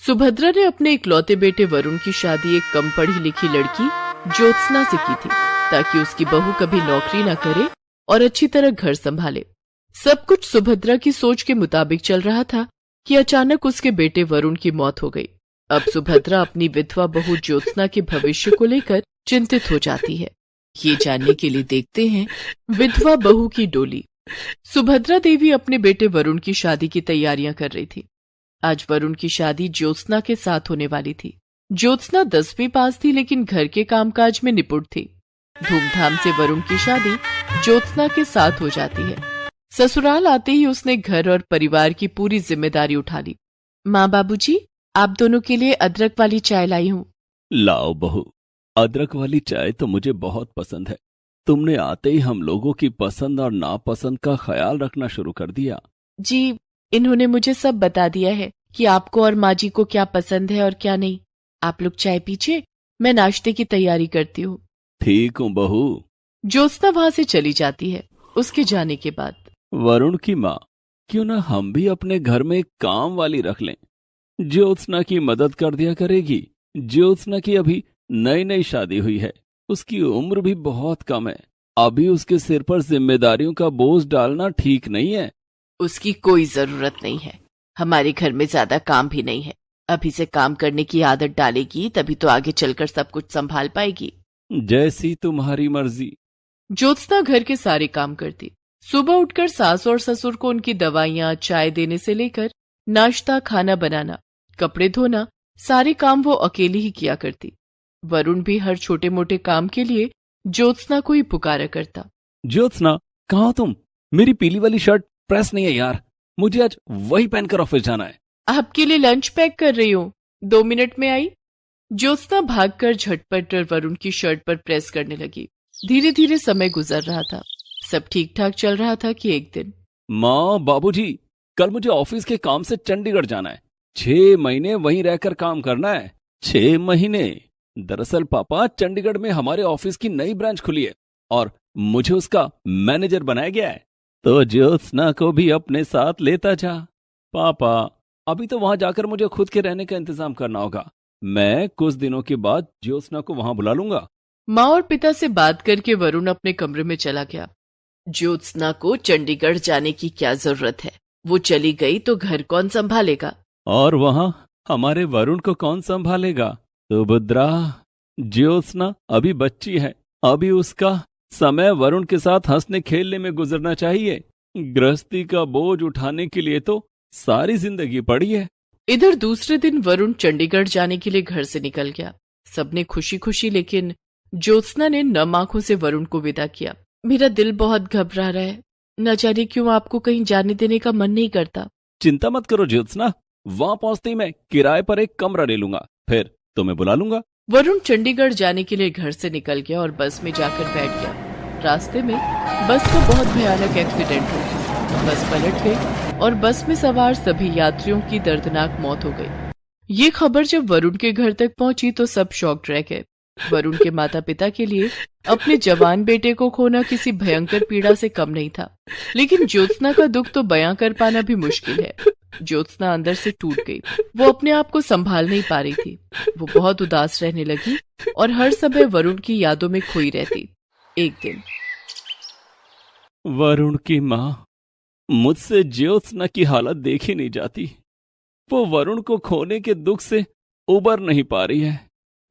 सुभद्रा ने अपने इकलौते बेटे वरुण की शादी एक कम पढ़ी लिखी लड़की ज्योत्सना से की थी, ताकि उसकी बहू कभी नौकरी न करे और अच्छी तरह घर संभाले। सब कुछ सुभद्रा की सोच के मुताबिक चल रहा था कि अचानक उसके बेटे वरुण की मौत हो गई। अब सुभद्रा अपनी विधवा बहू ज्योत्सना के भविष्य को लेकर चिंतित हो जाती है। ये जानने के लिए देखते हैं विधवा बहू की डोली। सुभद्रा देवी अपने बेटे वरुण की शादी की तैयारियां कर रही थी। आज वरुण की शादी ज्योत्सना के साथ होने वाली थी। ज्योत्सना 10वीं पास थी, लेकिन घर के कामकाज में निपुण थी। धूमधाम से वरुण की शादी ज्योत्सना के साथ हो जाती है। ससुराल आते ही उसने घर और परिवार की पूरी जिम्मेदारी उठा ली। माँ बाबूजी, आप दोनों के लिए अदरक वाली चाय लाई हूँ। लाओ बहू, अदरक वाली चाय तो मुझे बहुत पसंद है। तुमने आते ही हम लोगों की पसंद और नापसंद का ख्याल रखना शुरू कर दिया। जी, इन्होंने मुझे सब बता दिया है कि आपको और माँ जी को क्या पसंद है और क्या नहीं। आप लोग चाय पीजिए, मैं नाश्ते की तैयारी करती हूँ। ठीक हूँ बहू। ज्योत्सना वहां से चली जाती है। उसके जाने के बाद वरुण की माँ, क्यों ना हम भी अपने घर में एक काम वाली रख लें। ज्योत्सना की मदद कर दिया करेगी। ज्योत्सना की अभी नई नई शादी हुई है, उसकी उम्र भी बहुत कम है। अभी उसके सिर पर जिम्मेदारियों का बोझ डालना ठीक नहीं है। उसकी कोई जरूरत नहीं है। हमारे घर में ज्यादा काम भी नहीं है। अभी से काम करने की आदत डालेगी तभी तो आगे चलकर सब कुछ संभाल पाएगी। जैसी तुम्हारी मर्जी। ज्योत्सना घर के सारे काम करती। सुबह उठकर सास और ससुर को उनकी दवाइयां, चाय देने से लेकर नाश्ता, खाना बनाना, कपड़े धोना, सारे काम वो अकेली ही किया करती। वरुण भी हर छोटे मोटे काम के लिए ज्योत्सना को ही पुकारा करता। ज्योत्सना, कहाँ हो तुम? मेरी पीली वाली शर्ट प्रेस नहीं है यार, मुझे आज वही पहनकर ऑफिस जाना है। आपके लिए लंच पैक कर रही हूँ, 2 मिनट में आई। ज्योत्सना भागकर झटपट वरुण की शर्ट पर प्रेस करने लगी। धीरे धीरे समय गुजर रहा था। सब ठीक ठाक चल रहा था कि एक दिन, माँ, बाबूजी, कल मुझे ऑफिस के काम से चंडीगढ़ जाना है। 6 महीने वहीं रहकर काम करना है। 6 महीने? दरअसल पापा, चंडीगढ़ में हमारे ऑफिस की नई ब्रांच खुली है और मुझे उसका मैनेजर बनाया गया है। तो ज्योत्सना को भी अपने साथ लेता जा। पापा, अभी तो वहां जाकर मुझे खुद के रहने का इंतजाम करना होगा। मैं कुछ दिनों के बाद ज्योत्सना को वहां बुला लूंगा। माँ और पिता से बात करके वरुण अपने कमरे में चला गया। ज्योत्सना को चंडीगढ़ जाने की क्या जरूरत है? वो चली गई तो घर कौन संभालेगा? और वहां हमारे वरुण को कौन संभालेगा? सुभद्रा, ज्योत्सना अभी बच्ची है। अभी उसका समय वरुण के साथ हंसने खेलने में गुजरना चाहिए। गृहस्थी का बोझ उठाने के लिए तो सारी जिंदगी पड़ी है। इधर दूसरे दिन वरुण चंडीगढ़ जाने के लिए घर से निकल गया। सबने खुशी खुशी, लेकिन ज्योत्सना ने नम आंखों से वरुण को विदा किया। मेरा दिल बहुत घबरा रहा है। न जाने क्यों आपको कहीं जाने देने का मन नहीं करता। चिंता मत करो ज्योत्सना, वहां पहुंचते ही मैं किराए पर एक कमरा ले लूंगा, फिर तुम्हें बुला लूंगा। वरुण चंडीगढ़ जाने के लिए घर से निकल गया और बस में जाकर बैठ गया। रास्ते में बस का बहुत भयानक एक्सीडेंट हो गया। बस पलट गई और बस में सवार सभी यात्रियों की दर्दनाक मौत हो गई। ये खबर जब वरुण के घर तक पहुंची तो सब शॉक्ड रह गए। वरुण के माता पिता के लिए अपने जवान बेटे को खोना किसी भयंकर पीड़ा से कम नहीं था, लेकिन ज्योत्सना का दुख तो बयां कर पाना भी मुश्किल है। ज्योत्सना अंदर से टूट गई। वो अपने आप को संभाल नहीं पा रही थी। वो बहुत उदास रहने लगी और हर समय वरुण की यादों में खोई रहती। एक दिन, वरुण की माँ, मुझसे ज्योत्सना की हालत देखी नहीं जाती। वो वरुण को खोने के दुख से उबर नहीं पा रही है।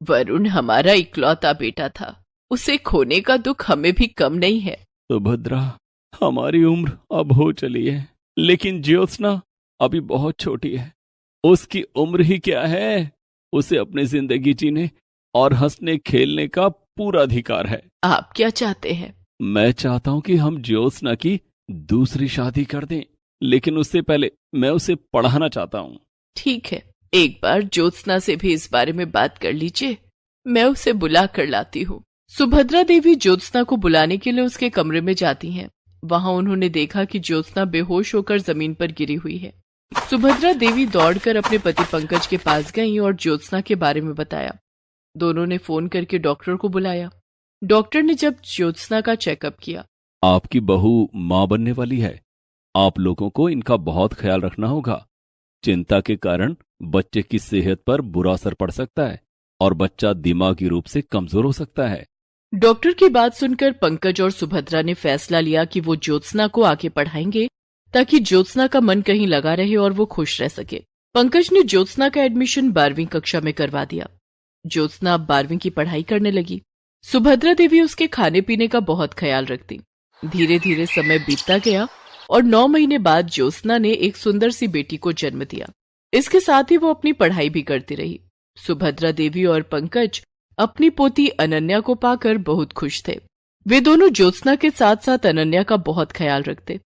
वरुण हमारा इकलौता बेटा था, उसे खोने का दुख हमें भी कम नहीं है। सुभद्रा, हमारी उम्र अब हो चली है, लेकिन ज्योत्सना अभी बहुत छोटी है। उसकी उम्र ही क्या है? उसे अपनी जिंदगी जीने और हंसने खेलने का पूरा अधिकार है। आप क्या चाहते हैं? मैं चाहता हूं कि हम ज्योत्सना की दूसरी शादी कर दें, लेकिन उससे पहले मैं उसे पढ़ाना चाहता हूं। ठीक है, एक बार ज्योत्सना से भी इस बारे में बात कर लीजिए। मैं उसे बुला कर लाती हूँ। सुभद्रा देवी ज्योत्सना को बुलाने के लिए उसके कमरे में जाती हैं। वहां उन्होंने देखा कि ज्योत्सना बेहोश होकर जमीन पर गिरी हुई है। सुभद्रा देवी दौड़कर अपने पति पंकज के पास गईं और ज्योत्सना के बारे में बताया। दोनों ने फोन करके डॉक्टर को बुलाया। डॉक्टर ने जब ज्योत्सना का चेकअप किया, आपकी बहू मां बनने वाली है। आप लोगों को इनका बहुत ख्याल रखना होगा। चिंता के कारण बच्चे की सेहत पर बुरा असर पड़ सकता है और बच्चा दिमागी रूप से कमजोर हो सकता है। डॉक्टर की बात सुनकर पंकज और सुभद्रा ने फैसला लिया कि वो ज्योत्सना को आगे पढ़ाएंगे ताकि ज्योत्सना का मन कहीं लगा रहे और वो खुश रह सके। पंकज ने ज्योत्सना का एडमिशन 12वीं कक्षा में करवा दिया। ज्योत्सना अब 12वीं की पढ़ाई करने लगी। सुभद्रा देवी उसके खाने पीने का बहुत ख्याल रखती। धीरे धीरे समय बीतता गया और 9 महीने बाद ज्योत्सना ने एक सुंदर सी बेटी को जन्म दिया। इसके साथ ही वो अपनी पढ़ाई भी करती रही। सुभद्रा देवी और पंकज अपनी पोती अनन्या को पाकर बहुत खुश थे। वे दोनों ज्योत्सना के साथ साथ अनन्या का बहुत ख्याल रखते।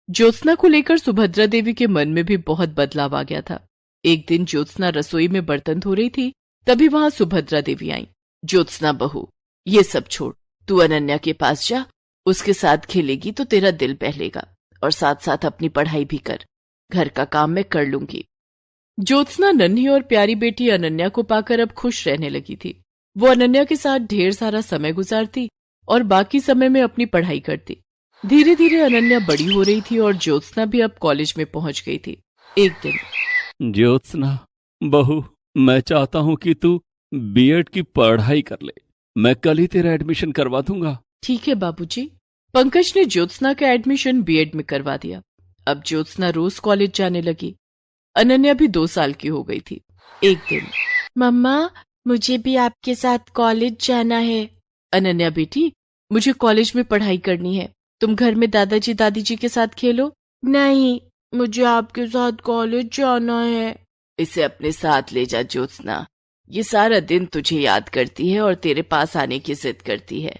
ज्योत्सना को लेकर सुभद्रा देवी के मन में भी बहुत बदलाव आ गया था। एक दिन ज्योत्सना रसोई में बर्तन धो रही थी, तभी वहां सुभद्रा देवी आई। ज्योत्सना बहू, ये सब छोड़, तू अनन्या के पास जा, उसके साथ खेलेगी तो तेरा दिल बहलेगा, और साथ साथ अपनी पढ़ाई भी कर। घर का काम मैं कर लूंगी। ज्योत्सना नन्ही और प्यारी बेटी अनन्या को पाकर अब खुश रहने लगी थी। वो अनन्या के साथ ढेर सारा समय गुजारती और बाकी समय में अपनी पढ़ाई करती। धीरे धीरे अनन्या बड़ी हो रही थी और ज्योत्सना भी अब कॉलेज में पहुंच गई थी। एक दिन, ज्योत्सना बहू, मैं चाहता हूं कि तू बीएड की पढ़ाई कर ले। मैं कल ही तेरा एडमिशन करवा दूंगा। ठीक है बाबूजी। पंकज ने ज्योत्सना का एडमिशन बीएड में करवा दिया। अब ज्योत्सना रोज कॉलेज जाने लगी। अनन्या भी 2 साल की हो गई थी। एक दिन, मम्मा, मुझे भी आपके साथ कॉलेज जाना है। अनन्या बेटी, मुझे कॉलेज में पढ़ाई करनी है, तुम घर में दादाजी दादी जी के साथ खेलो। नहीं, मुझे आपके साथ कॉलेज जाना है। इसे अपने साथ ले जा ज्योत्सना, ये सारा दिन तुझे याद करती है और तेरे पास आने की जिद करती है।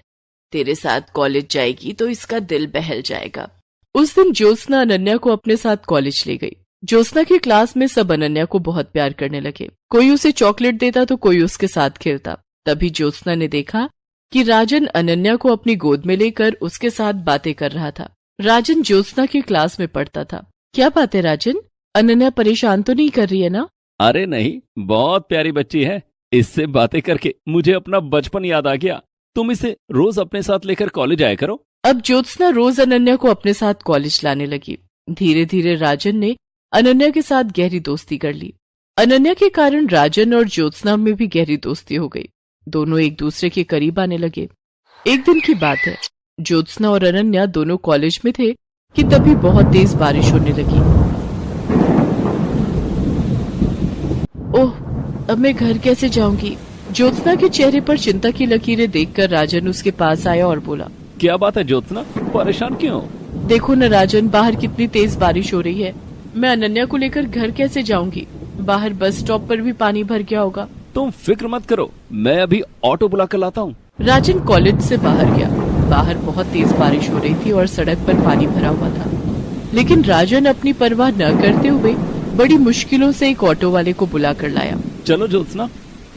तेरे साथ कॉलेज जाएगी तो इसका दिल बहल जाएगा। उस दिन ज्योत्सना अनन्या को अपने साथ कॉलेज ले गई। ज्योत्सना की क्लास में सब अनन्या को बहुत प्यार करने लगे। कोई उसे चॉकलेट देता तो कोई उसके साथ खेलता। तभी ज्योत्सना ने देखा कि राजन अनन्या को अपनी गोद में लेकर उसके साथ बातें कर रहा था। राजन ज्योत्सना की क्लास में पढ़ता था। क्या बात है राजन, अनन्या परेशान तो नहीं कर रही है ना? अरे नहीं, बहुत प्यारी बच्ची है। इससे बातें करके मुझे अपना बचपन याद आ गया। तुम इसे रोज अपने साथ लेकर कॉलेज आया करो। अब ज्योत्सना रोज अनन्या को अपने साथ कॉलेज लाने लगी। धीरे धीरे राजन ने अनन्या के साथ गहरी दोस्ती कर ली। अनन्या के कारण राजन और ज्योत्सना में भी गहरी दोस्ती हो गई। दोनों एक दूसरे के करीब आने लगे। एक दिन की बात है, ज्योत्सना और अनन्या दोनों कॉलेज में थे कि तभी बहुत तेज बारिश होने लगी। ओह, अब मैं घर कैसे जाऊंगी? ज्योत्सना के चेहरे पर चिंता की लकीरें देखकर राजन उसके पास आया और बोला, क्या बात है ज्योत्सना, परेशान क्यों? देखो न राजन, बाहर कितनी तेज बारिश हो रही है। मैं अनन्या को लेकर घर कैसे जाऊंगी? बाहर बस स्टॉप पर भी पानी भर गया होगा। तुम फिक्र मत करो, मैं अभी ऑटो बुला कर लाता हूँ। राजन कॉलेज से बाहर गया। बाहर बहुत तेज बारिश हो रही थी और सड़क पर पानी भरा हुआ था, लेकिन राजन अपनी परवाह न करते हुए बड़ी मुश्किलों से एक ऑटो वाले को बुला कर लाया। चलो ज्योत्सना,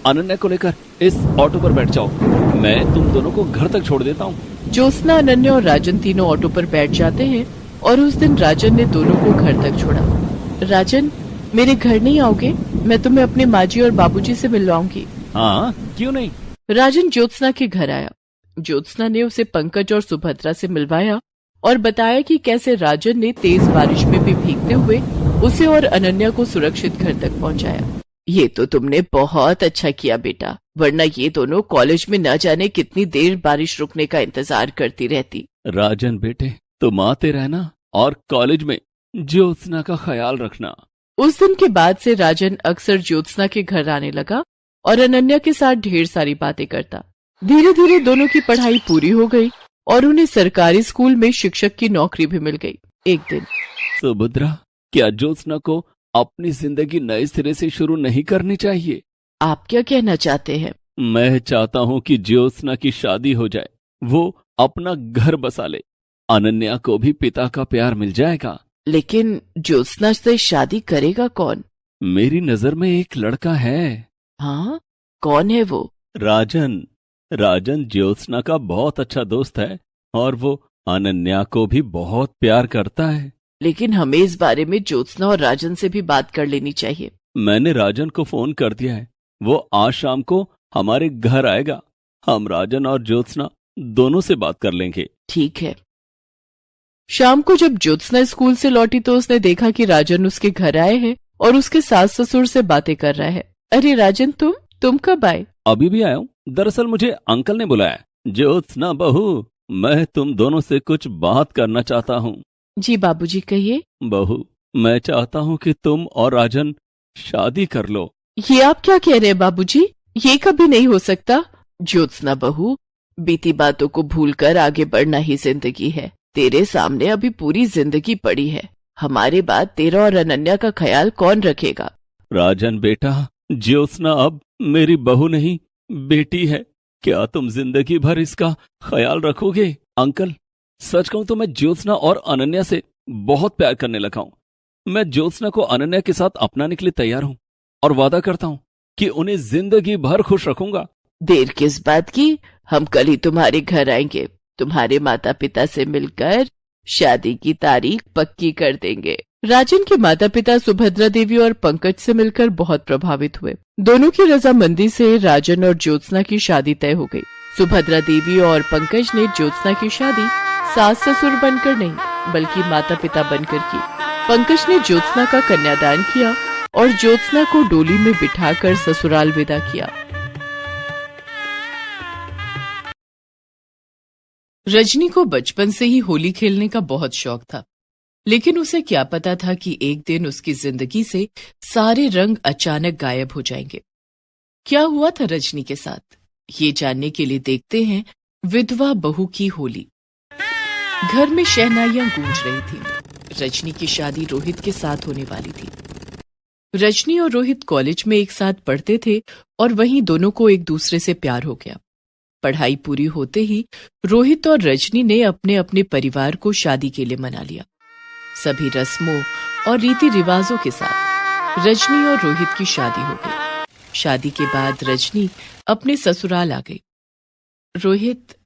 अनन्या को लेकर इस ऑटो पर बैठ जाओ, मैं तुम दोनों को घर तक छोड़ देता हूँ। ज्योत्सना, अनन्या और राजन तीनों ऑटो पर बैठ जाते हैं और उस दिन राजन ने दोनों को घर तक छोड़ा। राजन, मेरे घर नहीं आओगे? मैं तुम्हें अपने माजी और बाबूजी से मिलवाऊंगी। हाँ, क्यों नहीं। राजन ज्योत्सना के घर आया। ज्योत्सना ने उसे पंकज और सुभद्रा से मिलवाया और बताया कि कैसे राजन ने तेज बारिश में भी भीगते हुए उसे और अनन्या को सुरक्षित घर तक पहुंचाया। ये तो तुमने बहुत अच्छा किया बेटा, वरना ये दोनों कॉलेज में न जाने कितनी देर बारिश रुकने का इंतजार करती रहती। राजन बेटे, तुम आते रहना और कॉलेज में ज्योत्सना का ख्याल रखना। उस दिन के बाद से राजन अक्सर ज्योत्सना के घर आने लगा और अनन्या के साथ ढेर सारी बातें करता। धीरे धीरे दोनों की पढ़ाई पूरी हो गई और उन्हें सरकारी स्कूल में शिक्षक की नौकरी भी मिल गई। एक दिन, सुभद्रा, क्या ज्योत्सना को अपनी जिंदगी नए सिरे से शुरू नहीं करनी चाहिए? आप क्या कहना चाहते हैं? मैं चाहता हूँ कि ज्योत्सना की शादी हो जाए, वो अपना घर बसा ले, अनन्या को भी पिता का प्यार मिल जाएगा। लेकिन ज्योत्सना से शादी करेगा कौन? मेरी नजर में एक लड़का है। हाँ, कौन है वो? राजन। राजन ज्योत्सना का बहुत अच्छा दोस्त है और वो अनन्या को भी बहुत प्यार करता है। लेकिन हमें इस बारे में ज्योत्सना और राजन से भी बात कर लेनी चाहिए। मैंने राजन को फोन कर दिया है, वो आज शाम को हमारे घर आएगा। हम राजन और ज्योत्सना दोनों से बात कर लेंगे। ठीक है। शाम को जब ज्योत्सना स्कूल से लौटी तो उसने देखा कि राजन उसके घर आए हैं और उसके सास ससुर से बातें कर रहा है। अरे राजन, तुम कब आए? अभी भी आया हूँ। दरअसल मुझे अंकल ने बुलाया। ज्योत्सना बहू, मैं तुम दोनों से कुछ बात करना चाहता हूँ। जी बाबूजी, कहिए। बहू, मैं चाहता हूँ कि तुम और राजन शादी कर लो। ये आप क्या कह रहे हैं बाबूजी? ये कभी नहीं हो सकता। ज्योत्सना बहू, बीती बातों को भूलकर आगे बढ़ना ही जिंदगी है। तेरे सामने अभी पूरी जिंदगी पड़ी है। हमारे बाद तेरा और अनन्या का ख्याल कौन रखेगा? राजन बेटा, ज्योत्सना अब मेरी बहू नहीं, बेटी है। क्या तुम जिंदगी भर इसका ख्याल रखोगे? अंकल, सच कहूं तो मैं ज्योत्सना और अनन्या से बहुत प्यार करने लगा हूं। मैं ज्योत्सना को अनन्या के साथ अपनाने के लिए तैयार हूं और वादा करता हूं कि उन्हें जिंदगी भर खुश रखूंगा। देर किस बात की? हम कल ही तुम्हारे घर आएंगे। तुम्हारे माता पिता से मिलकर शादी की तारीख पक्की कर देंगे। राजन के माता पिता सुभद्रा देवी और पंकज से मिलकर बहुत प्रभावित हुए। दोनों की रजामंदी से राजन और ज्योत्सना की शादी तय हो गई। सुभद्रा देवी और पंकज ने ज्योत्सना की शादी सास ससुर बनकर नहीं, बल्कि माता पिता बनकर की। पंकज ने ज्योत्सना का कन्यादान किया और ज्योत्सना को डोली में बिठाकर ससुराल विदा किया। रजनी को बचपन से ही होली खेलने का बहुत शौक था, लेकिन उसे क्या पता था कि एक दिन उसकी जिंदगी से सारे रंग अचानक गायब हो जाएंगे। क्या हुआ था रजनी के साथ, ये जानने के लिए देखते हैं विधवा बहू की होली। घर में शहनाइयां गूंज रही थी। रजनी की शादी रोहित के साथ होने वाली थी। रजनी और रोहित कॉलेज में एक साथ पढ़ते थे और वहीं दोनों को एक दूसरे से प्यार हो गया। पढ़ाई पूरी होते ही रोहित और रजनी ने अपने अपने परिवार को शादी के लिए मना लिया। सभी रस्मों और रीति रिवाजों के साथ रजनी और रोहित की शादी हो गई। शादी के बाद रजनी अपने ससुराल आ गई। रोहित,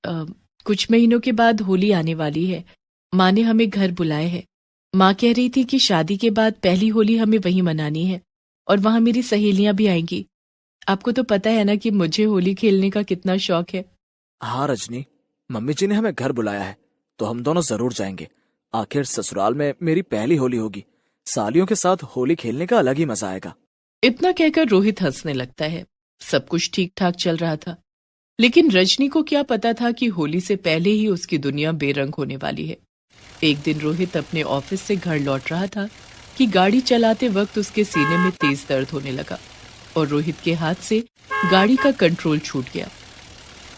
कुछ महीनों के बाद होली आने वाली है। माँ ने हमें घर बुलाए है। माँ कह रही थी कि शादी के बाद पहली होली हमें वहीं मनानी है और वहां मेरी सहेलियां भी आएंगी। आपको तो पता है ना कि मुझे होली खेलने का कितना शौक है। हाँ रजनी, मम्मी जी ने हमें घर बुलाया है तो हम दोनों जरूर जाएंगे। आखिर ससुराल में मेरी पहली होली होगी। सालियों के साथ होली खेलने का अलग ही मजा आएगा। इतना कहकर रोहित हंसने लगता है। सब कुछ ठीक ठाक चल रहा था, लेकिन रजनी को क्या पता था कि होली से पहले ही उसकी दुनिया बेरंग होने वाली है। एक दिन रोहित अपने ऑफिस से घर लौट रहा था कि गाड़ी चलाते वक्त उसके सीने में तेज दर्द होने लगा और रोहित के हाथ से गाड़ी का कंट्रोल छूट गया।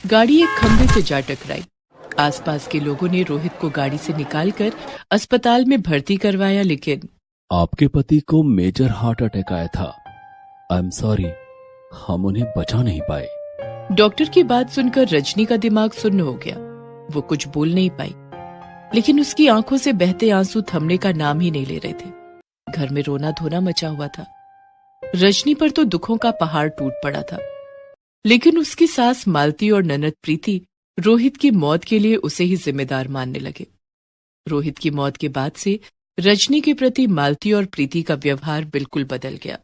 गाड़ी एक खंभे से जा टकराई। आसपास के लोगों ने रोहित को गाड़ी से निकालकर अस्पताल में भर्ती करवाया, लेकिन आपके पति को मेजर हार्ट अटैक आया था। आई एम सॉरी, हम उन्हें बचा नहीं पाए। डॉक्टर की बात सुनकर रजनी का दिमाग सुन्न हो गया। वो कुछ बोल नहीं पाई, लेकिन उसकी आंखों से बहते आंसू थमने का नाम ही नहीं ले रहे थे। घर में रोना धोना मचा हुआ था। रजनी पर तो दुखों का पहाड़ टूट पड़ा था, लेकिन उसकी सास मालती और ननद प्रीति रोहित की मौत के लिए उसे ही जिम्मेदार मानने लगे। रोहित की मौत के बाद से रजनी के प्रति मालती और प्रीति का व्यवहार बिल्कुल बदल गया।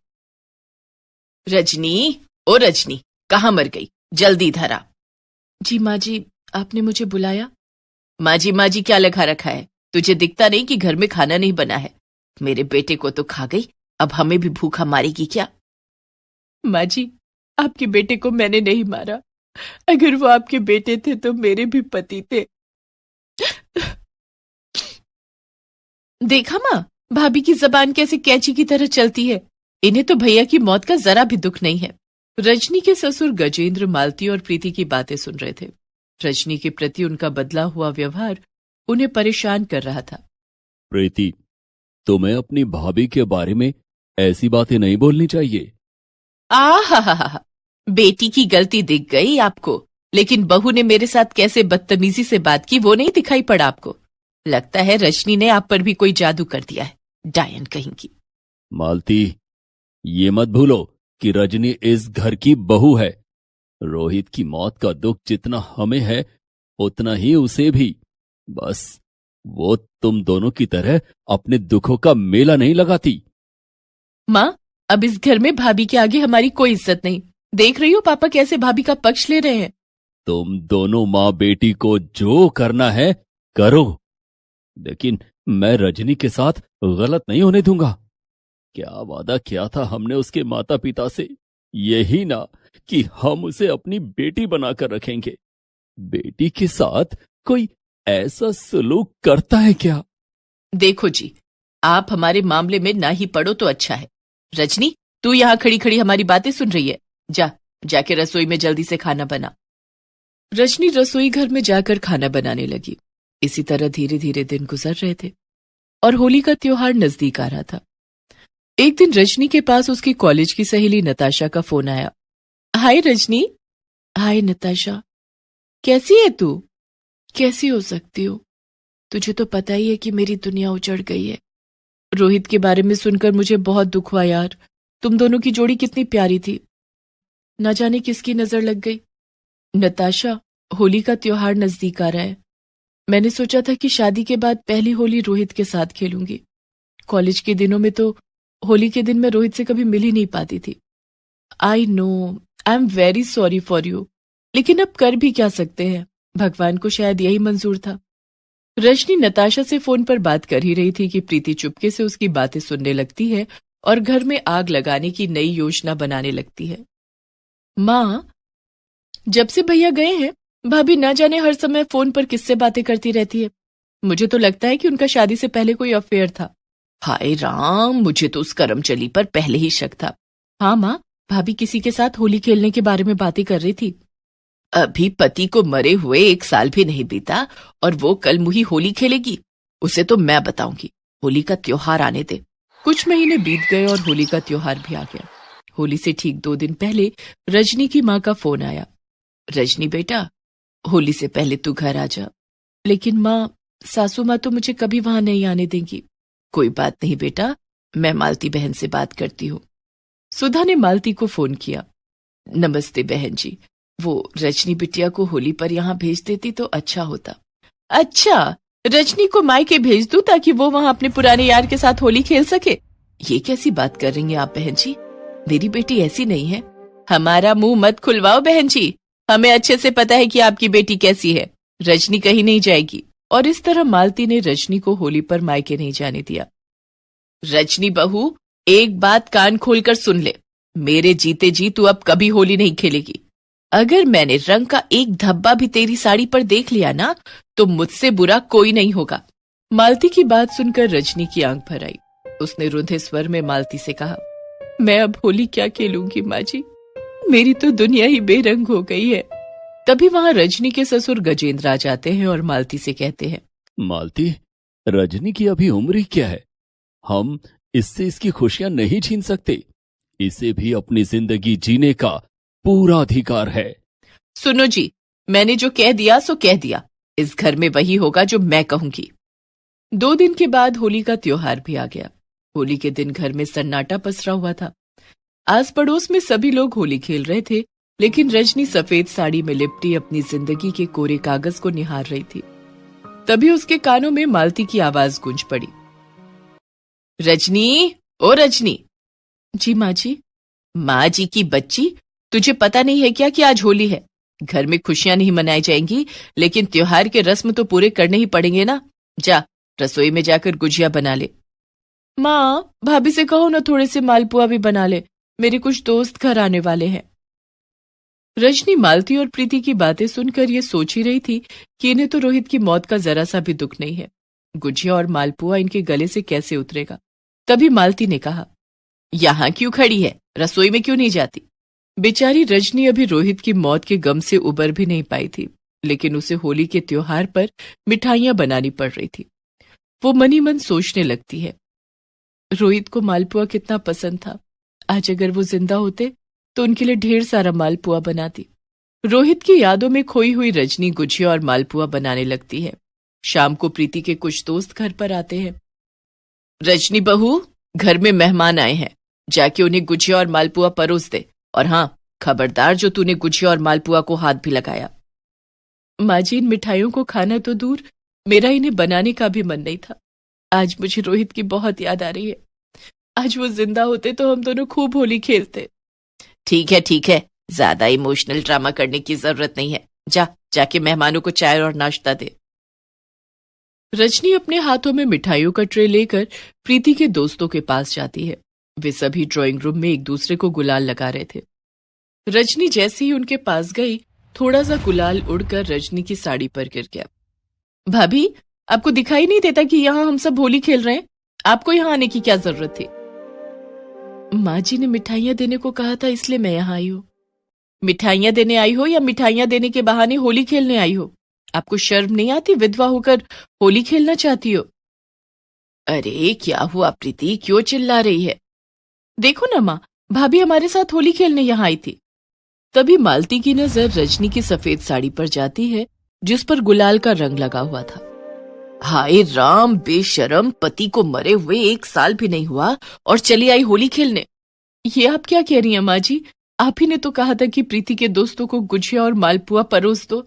रजनी, ओ रजनी, कहाँ मर गई? जल्दी इधर आ। जी माँ जी, आपने मुझे बुलाया? माँ जी क्या लगा रखा है? तुझे दिखता नहीं कि घर में खाना नहीं बना है? मेरे बेटे को तो खा गई, अब हमें भी भूखा मारेगी क्या? माँ जी, आपके बेटे को मैंने नहीं मारा। अगर वो आपके बेटे थे तो मेरे भी पति थे। देखा माँ, भाभी की जबान कैसे कैंची की तरह चलती है। इन्हें तो भैया की मौत का जरा भी दुख नहीं है। रजनी के ससुर गजेंद्र मालती और प्रीति की बातें सुन रहे थे। रजनी के प्रति उनका बदला हुआ व्यवहार उन्हें परेशान कर रहा था। प्रीति, तुम्हें अपनी भाभी के बारे में ऐसी बातें नहीं बोलनी चाहिए। आहा, बेटी की गलती दिख गई आपको, लेकिन बहू ने मेरे साथ कैसे बदतमीजी से बात की वो नहीं दिखाई पड़ा आपको? लगता है रजनी ने आप पर भी कोई जादू कर दिया है, डायन कहीं की। मालती, ये मत भूलो कि रजनी इस घर की बहू है। रोहित की मौत का दुख जितना हमें है उतना ही उसे भी। बस वो तुम दोनों की तरह अपने दुखों का मेला नहीं लगाती। माँ, अब इस घर में भाभी के आगे हमारी कोई इज्जत नहीं। देख रही हो पापा कैसे भाभी का पक्ष ले रहे हैं। तुम दोनों माँ बेटी को जो करना है करो, लेकिन मैं रजनी के साथ गलत नहीं होने दूंगा। क्या वादा किया था हमने उसके माता पिता से, यही ना कि हम उसे अपनी बेटी बनाकर रखेंगे। बेटी के साथ कोई ऐसा सलूक करता है क्या? देखो जी, आप हमारे मामले में ना ही पड़ो तो अच्छा है। रजनी, तू यहाँ खड़ी खड़ी हमारी बातें सुन रही है? जाके रसोई में जल्दी से खाना बना। रजनी रसोई घर में जाकर खाना बनाने लगी। इसी तरह धीरे धीरे दिन गुजर रहे थे और होली का त्योहार नजदीक आ रहा था। एक दिन रजनी के पास उसकी कॉलेज की सहेली नताशा का फोन आया। हाय रजनी। हाय नताशा, कैसी है तू? कैसी हो सकती हो? तुझे तो पता ही है कि मेरी दुनिया उजड़ गई है। रोहित के बारे में सुनकर मुझे बहुत दुख हुआ यार। तुम दोनों की जोड़ी कितनी प्यारी थी। न जाने किसकी नजर लग गई। नताशा, होली का त्योहार नजदीक आ रहा है। मैंने सोचा था कि शादी के बाद पहली होली रोहित के साथ खेलूंगी। कॉलेज के दिनों में तो होली के दिन मैं रोहित से कभी मिल ही नहीं पाती थी। I know, I am very sorry for you, लेकिन अब कर भी क्या सकते हैं, भगवान को शायद यही मंजूर था। रजनी नताशा से फोन पर बात कर ही रही थी कि प्रीति चुपके से उसकी बातें सुनने लगती है और घर में आग लगाने की नई योजना बनाने लगती है। माँ, जब से भैया गए हैं भाभी ना जाने हर समय फोन पर किससे बातें करती रहती है। मुझे तो लगता है कि उनका शादी से पहले कोई अफेयर था। हाय राम, मुझे तो उस करमचली पर पहले ही शक था। हाँ माँ, भाभी किसी के साथ होली खेलने के बारे में बातें कर रही थी। अभी पति को मरे हुए 1 साल भी नहीं बीता और वो कल मुही होली खेलेगी। उसे तो मैं बताऊंगी। होली का त्योहार आने दे। कुछ महीने बीत गए और होली का त्योहार भी आ गया। होली से ठीक 2 दिन पहले रजनी की माँ का फोन आया। रजनी बेटा, होली से पहले तू घर आ जा। लेकिन माँ, सासू माँ तो मुझे कभी वहां नहीं आने देंगी। कोई बात नहीं बेटा, मैं मालती बहन से बात करती हूँ। सुधा ने मालती को फोन किया। नमस्ते बहन जी, वो रजनी बिटिया को होली पर यहाँ भेज देती तो अच्छा होता। अच्छा, रजनी को मायके भेज दूं ताकि वो वहां अपने पुराने यार के साथ होली खेल सके? ये कैसी बात कर रही हैं आप बहन जी? मेरी बेटी ऐसी नहीं है। हमारा मुंह मत खुलवाओ बहन जी, हमें अच्छे से पता है कि आपकी बेटी कैसी है। रजनी कहीं नहीं जाएगी। और इस तरह मालती ने रजनी को होली पर मायके नहीं जाने दिया। रजनी बहू, एक बात कान खोलकर सुन ले। मेरे जीते जी तू अब कभी होली नहीं खेलेगी। अगर मैंने रंग का एक धब्बा भी तेरी साड़ी पर देख लिया ना, तो मुझसे बुरा कोई नहीं होगा। मालती की बात सुनकर रजनी की आंख भर आई। उसने रुंधे स्वर में मालती से कहा, मैं अब होली क्या खेलूंगी माँ जी, मेरी तो दुनिया ही बेरंग हो गई है। तभी वहां रजनी के ससुर गजेंद्र आ जाते हैं और मालती से कहते हैं, मालती, रजनी की अभी उम्र ही क्या है? हम इससे इसकी खुशियां नहीं छीन सकते। इसे भी अपनी जिंदगी जीने का पूरा अधिकार है। सुनो जी, मैंने जो कह दिया सो कह दिया। इस घर में वही होगा जो मैं कहूंगी। 2 दिन के बाद होली का त्योहार भी आ गया। होली के दिन घर में सन्नाटा पसरा हुआ था। आस पड़ोस में सभी लोग होली खेल रहे थे, लेकिन रजनी सफेद साड़ी में लिपटी अपनी जिंदगी के कोरे कागज को निहार रही थी। तभी उसके कानों में मालती की आवाज गूंज पड़ी। रजनी, ओ रजनी। जी माँ जी। माँ जी की बच्ची, तुझे पता नहीं है क्या कि आज होली है? घर में खुशियां नहीं मनाई जाएंगी, लेकिन त्योहार के रस्म तो पूरे करने ही पड़ेंगे ना। जा, रसोई में जाकर गुजिया बना ले। माँ, भाभी से कहो ना थोड़े से मालपुआ भी बना ले, मेरे कुछ दोस्त घर आने वाले हैं। रजनी मालती और प्रीति की बातें सुनकर ये सोच ही रही थी कि इन्हें तो रोहित की मौत का जरा सा भी दुख नहीं है। गुजिया और मालपुआ इनके गले से कैसे उतरेगा? तभी मालती ने कहा, यहाँ क्यों खड़ी है, रसोई में क्यों नहीं जाती? बेचारी रजनी अभी रोहित की मौत के गम से उबर भी नहीं पाई थी, लेकिन उसे होली के त्योहार पर मिठाइयां बनानी पड़ रही थी। वो मनी मन सोचने लगती है, रोहित को मालपुआ कितना पसंद था। आज अगर वो जिंदा होते तो उनके लिए ढेर सारा मालपुआ बनाती। रोहित की यादों में खोई हुई रजनी गुजिया और मालपुआ बनाने लगती है। शाम को प्रीति के कुछ दोस्त घर पर आते हैं। रजनी बहू, घर में मेहमान आए हैं, जाके उन्हें गुजिया और मालपुआ परोस दे। और हाँ, खबरदार जो तूने गुजिया और मालपुआ को हाथ भी लगाया। माँ जी, इन मिठाइयों को खाना तो दूर, मेरा इन्हें बनाने का भी मन नहीं था। आज मुझे रोहित की बहुत याद आ रही है। आज वो जिंदा होते तो हम दोनों खूब होली खेलते। ठीक है, ज्यादा इमोशनल ड्रामा करने की जरूरत नहीं है। जाके मेहमानों को चाय और नाश्ता दे। रजनी अपने हाथों में मिठाइयों का ट्रे लेकर प्रीति के दोस्तों के पास जाती है। वे सभी ड्राइंग रूम में एक दूसरे को गुलाल लगा रहे थे। रजनी जैसे ही उनके पास गई, थोड़ा सा गुलाल उड़कर रजनी की साड़ी पर गिर गया। भाभी, आपको दिखाई नहीं देता कि यहाँ हम सब होली खेल रहे हैं? आपको यहाँ आने की क्या जरूरत थी? माँ जी ने मिठाइयां देने को कहा था, इसलिए मैं यहाँ आई हूँ। मिठाइयां देने आई हो या मिठाइयां देने के बहाने होली खेलने आई हो? आपको शर्म नहीं आती? विधवा होकर होली खेलना चाहती हो? अरे क्या हुआ प्रीति, क्यों चिल्ला रही है? देखो ना माँ, भाभी हमारे साथ होली खेलने यहाँ आई थी। तभी मालती की नजर रजनी की सफेद साड़ी पर जाती है जिस पर गुलाल का रंग लगा हुआ था। हाय राम, बेशरम, पति को मरे हुए 1 साल भी नहीं हुआ और चली आई होली खेलने। ये आप क्या कह रही हैं माँ जी? आप ही ने तो कहा था कि प्रीति के दोस्तों को गुजिया और मालपुआ परोस दो।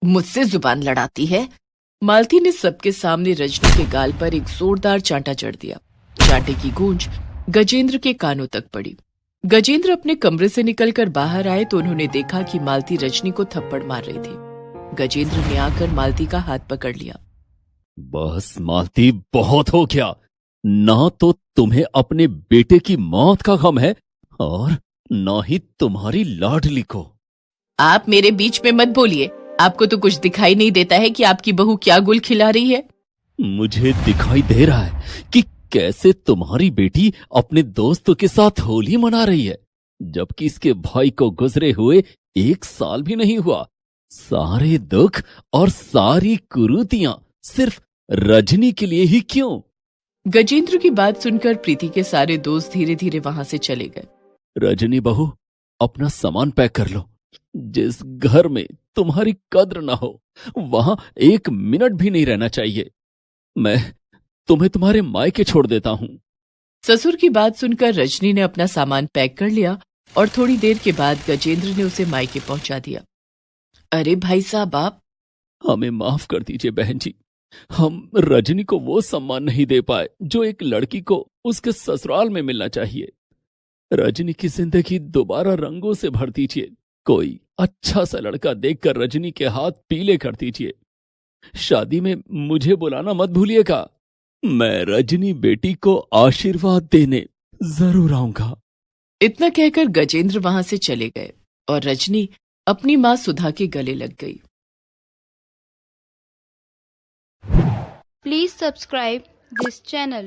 मुझसे जुबान लड़ाती है। मालती ने सबके सामने रजनी के गाल पर एक जोरदार चांटा जड़ दिया। चांटे की गूंज गजेंद्र के कानों तक पड़ी। गजेंद्र अपने कमरे से निकलकर बाहर आए तो उन्होंने देखा कि मालती रजनी को थप्पड़ मार रही थी। गजेंद्र ने आकर मालती का हाथ पकड़ लिया। बस मालती, बहुत हो गया। ना तो तुम्हें अपने बेटे की मौत का गम है और ना ही तुम्हारी लाडली को। आप मेरे बीच में मत बोलिए। आपको तो कुछ दिखाई नहीं देता है कि आपकी बहू क्या गुल खिला रही है? मुझे दिखाई दे रहा है कि कैसे तुम्हारी बेटी अपने दोस्तों के साथ होली मना रही है, जबकि इसके भाई को गुजरे हुए 1 साल भी नहीं हुआ। सारे दुख और सारी कुरीतियां सिर्फ रजनी के लिए ही क्यों? गजेंद्र की बात सुनकर प्रीति के सारे दोस्त धीरे धीरे वहां से चले गए। रजनी बहू, अपना सामान पैक कर लो। जिस घर में तुम्हारी कद्र ना हो वहां 1 मिनट भी नहीं रहना चाहिए। मैं तुम्हें तुम्हारे मायके छोड़ देता हूं। ससुर की बात सुनकर रजनी ने अपना सामान पैक कर लिया और थोड़ी देर के बाद गजेंद्र ने उसे मायके पहुंचा दिया। अरे भाई साहब, आप हमें माफ कर दीजिए बहन जी। हम रजनी को वो सम्मान नहीं दे पाए जो एक लड़की को उसके ससुराल में मिलना चाहिए। रजनी की जिंदगी दोबारा रंगों से भर दीजिए। कोई अच्छा सा लड़का देखकर रजनी के हाथ पीले कर दीजिए। शादी में मुझे बुलाना मत भूलिएगा। मैं रजनी बेटी को आशीर्वाद देने जरूर आऊंगा। इतना कहकर गजेंद्र वहां से चले गए और रजनी अपनी मां सुधा के गले लग गई। Please subscribe this channel.